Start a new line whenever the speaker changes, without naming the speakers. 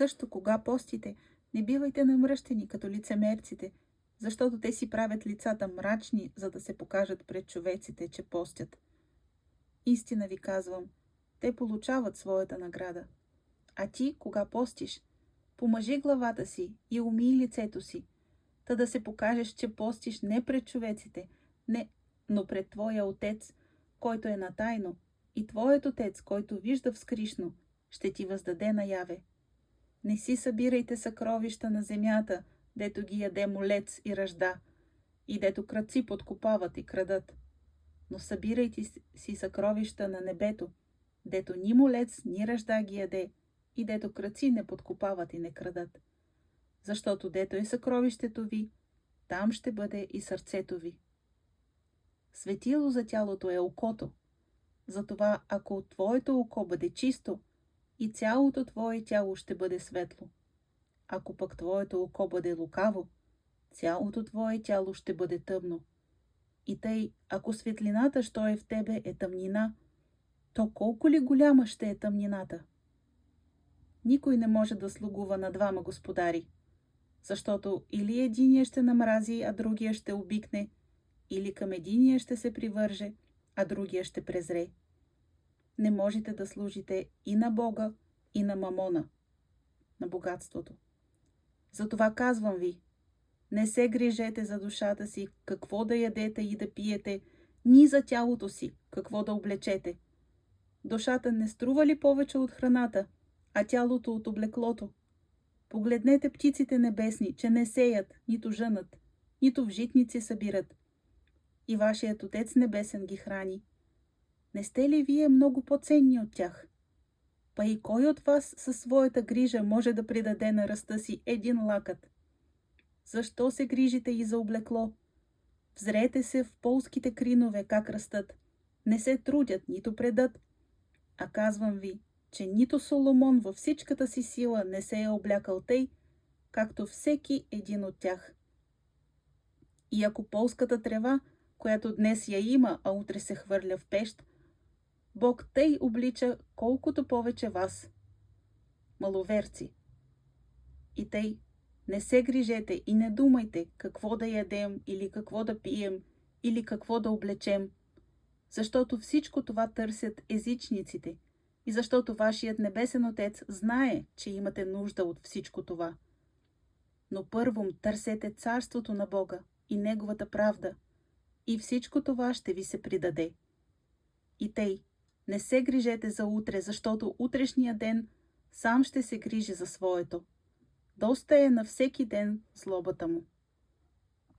Също кога постите, не бивайте намръщени като лицемерците, защото те си правят лицата мрачни, за да се покажат пред човеците, че постят. Истина ви казвам, те получават своята награда. А ти, кога постиш, помажи главата си и умий лицето си, та да се покажеш, че постиш не пред човеците, не, но пред твоя Отец, който е на тайно, и твоят Отец, който вижда вскришно, ще ти въздаде наяве. Не си събирайте съкровища на земята, дето ги яде молец и ръжда, и дето крадци подкопават и крадат. Но събирайте си съкровища на небето, дето ни молец, ни ръжда ги яде, и дето крадци не подкопават и не крадат. Защото дето е съкровището ви, там ще бъде и сърцето ви. Светило за тялото е окото. Затова, ако твоето око бъде чисто, и цялото твое тяло ще бъде светло. Ако пък твоето око бъде лукаво, цялото твое тяло ще бъде тъмно. И тъй, ако светлината, що е в тебе, е тъмнина, то колко ли голяма ще е тъмнината? Никой не може да слугува на двама господари, защото или единия ще намрази, а другия ще обикне, или към единия ще се привърже, а другия ще презре. Не можете да служите и на Бога, и на мамона, на богатството. Затова казвам ви, не се грижете за душата си, какво да ядете и да пиете, ни за тялото си, какво да облечете. Душата не струва ли повече от храната, а тялото от облеклото? Погледнете птиците небесни, че не сеят, нито жънат, нито в житници събират. И вашият Отец небесен ги храни. Не сте ли вие много по-ценни от тях? Па и кой от вас със своята грижа може да придаде на ръста си един лакът? Защо се грижите и за облекло? Взрете се в полските кринове, как растат. Не се трудят, нито предат. А казвам ви, че нито Соломон във всичката си сила не се е облякал тъй, както всеки един от тях. И ако полската трева, която днес я има, а утре се хвърля в пещ, Бог тъй облича колкото повече вас. Маловерци. И тъй, не се грижете и не думайте какво да ядем или какво да пием или какво да облечем, защото всичко това търсят езичниците и защото вашият небесен Отец знае, че имате нужда от всичко това. Но първом търсете царството на Бога и Неговата правда, и всичко това ще ви се придаде. И тъй, не се грижете за утре, защото утрешния ден сам ще се грижи за своето. Доста е на всеки ден злобата му.